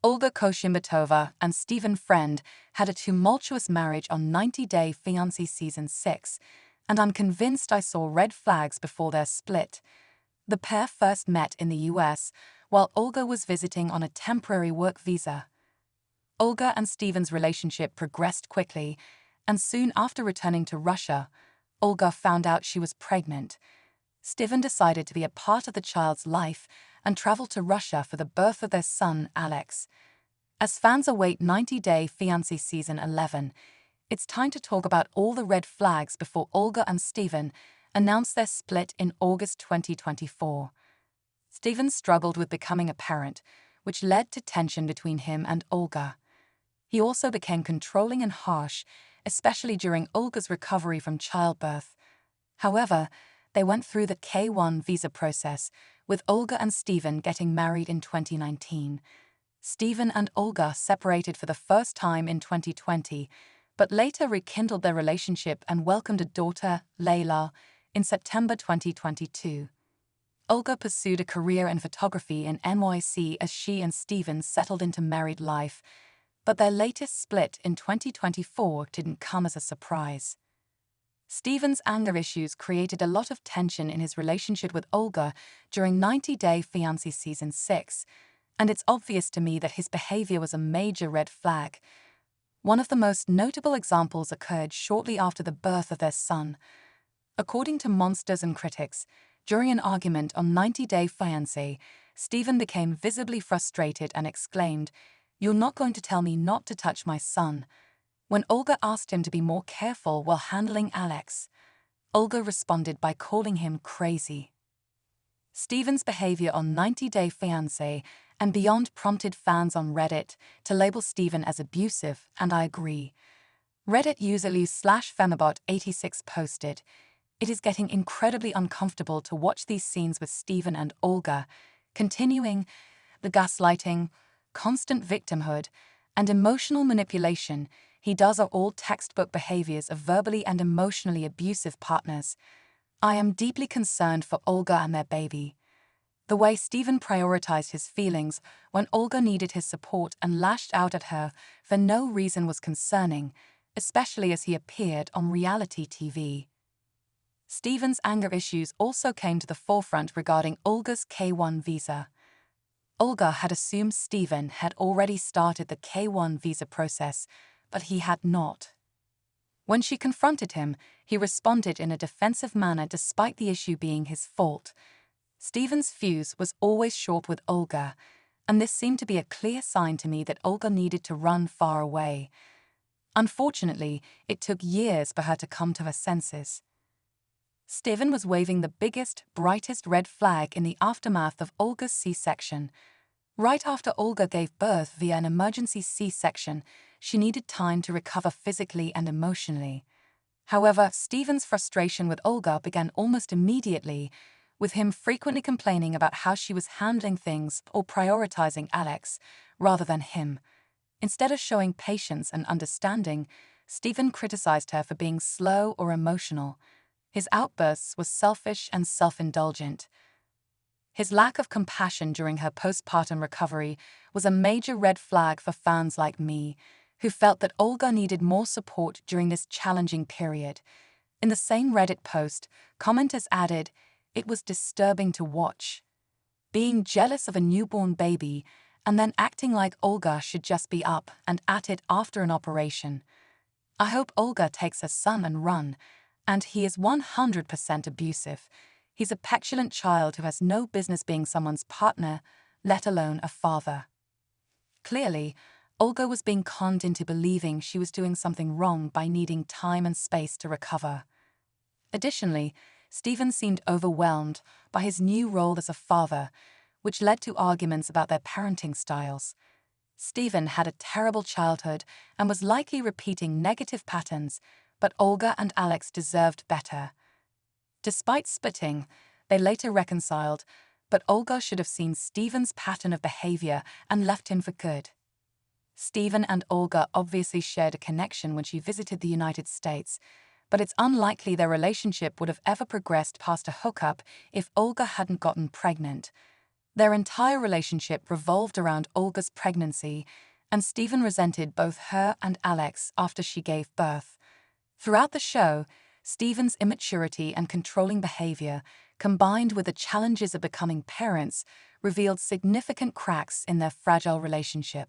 Olga Koshimbatova and Stephen Friend had a tumultuous marriage on 90 Day Fiancé Season 6, and I'm convinced I saw red flags before their split. The pair first met in the US while Olga was visiting on a temporary work visa. Olga and Stephen's relationship progressed quickly, and soon after returning to Russia, Olga found out she was pregnant. Stephen decided to be a part of the child's life and traveled to Russia for the birth of their son, Alex. As fans await 90 Day Fiancé Season 11, it's time to talk about all the red flags before Olga and Stephen announced their split in August 2024. Stephen struggled with becoming a parent, which led to tension between him and Olga. He also became controlling and harsh, especially during Olga's recovery from childbirth. However, they went through the K-1 visa process, with Olga and Stephen getting married in 2019. Stephen and Olga separated for the first time in 2020, but later rekindled their relationship and welcomed a daughter, Layla, in September 2022. Olga pursued a career in photography in NYC as she and Stephen settled into married life, but their latest split in 2024 didn't come as a surprise. Stephen's anger issues created a lot of tension in his relationship with Olga during 90 Day Fiancé Season 6, and it's obvious to me that his behavior was a major red flag. One of the most notable examples occurred shortly after the birth of their son. According to Monsters and Critics, during an argument on 90 Day Fiancé, Stephen became visibly frustrated and exclaimed, "You're not going to tell me not to touch my son." When Olga asked him to be more careful while handling Alex, Olga responded by calling him crazy. Stephen's behavior on 90 Day Fiancé and beyond prompted fans on Reddit to label Stephen as abusive, and I agree. Reddit user /Femibot86 posted, "It is getting incredibly uncomfortable to watch these scenes with Stephen and Olga, continuing the gaslighting, constant victimhood, and emotional manipulation he does are all textbook behaviors of verbally and emotionally abusive partners. I am deeply concerned for Olga and their baby." The way Stephen prioritized his feelings when Olga needed his support and lashed out at her for no reason was concerning, especially as he appeared on reality TV. Stephen's anger issues also came to the forefront regarding Olga's K-1 visa. Olga had assumed Stephen had already started the K-1 visa process, but he had not. When she confronted him, he responded in a defensive manner despite the issue being his fault. Stephen's fuse was always short with Olga, and this seemed to be a clear sign to me that Olga needed to run far away. Unfortunately, it took years for her to come to her senses. Stephen was waving the biggest, brightest red flag in the aftermath of Olga's C-section. Right after Olga gave birth via an emergency C-section, she needed time to recover physically and emotionally. However, Stephen's frustration with Olga began almost immediately, with him frequently complaining about how she was handling things or prioritizing Alex rather than him. Instead of showing patience and understanding, Stephen criticized her for being slow or emotional. His outbursts were selfish and self-indulgent. His lack of compassion during her postpartum recovery was a major red flag for fans like me, who felt that Olga needed more support during this challenging period. In the same Reddit post, commenters added, "It was disturbing to watch. Being jealous of a newborn baby and then acting like Olga should just be up and at it after an operation. I hope Olga takes her son and run, and he is 100% abusive. He's a petulant child who has no business being someone's partner, let alone a father." Clearly, Olga was being conned into believing she was doing something wrong by needing time and space to recover. Additionally, Stephen seemed overwhelmed by his new role as a father, which led to arguments about their parenting styles. Stephen had a terrible childhood and was likely repeating negative patterns, but Olga and Alex deserved better. Despite splitting, they later reconciled, but Olga should have seen Stephen's pattern of behavior and left him for good. Stephen and Olga obviously shared a connection when she visited the United States, but it's unlikely their relationship would have ever progressed past a hookup if Olga hadn't gotten pregnant. Their entire relationship revolved around Olga's pregnancy, and Stephen resented both her and Alex after she gave birth. Throughout the show, Stephen's immaturity and controlling behavior, combined with the challenges of becoming parents, revealed significant cracks in their fragile relationship.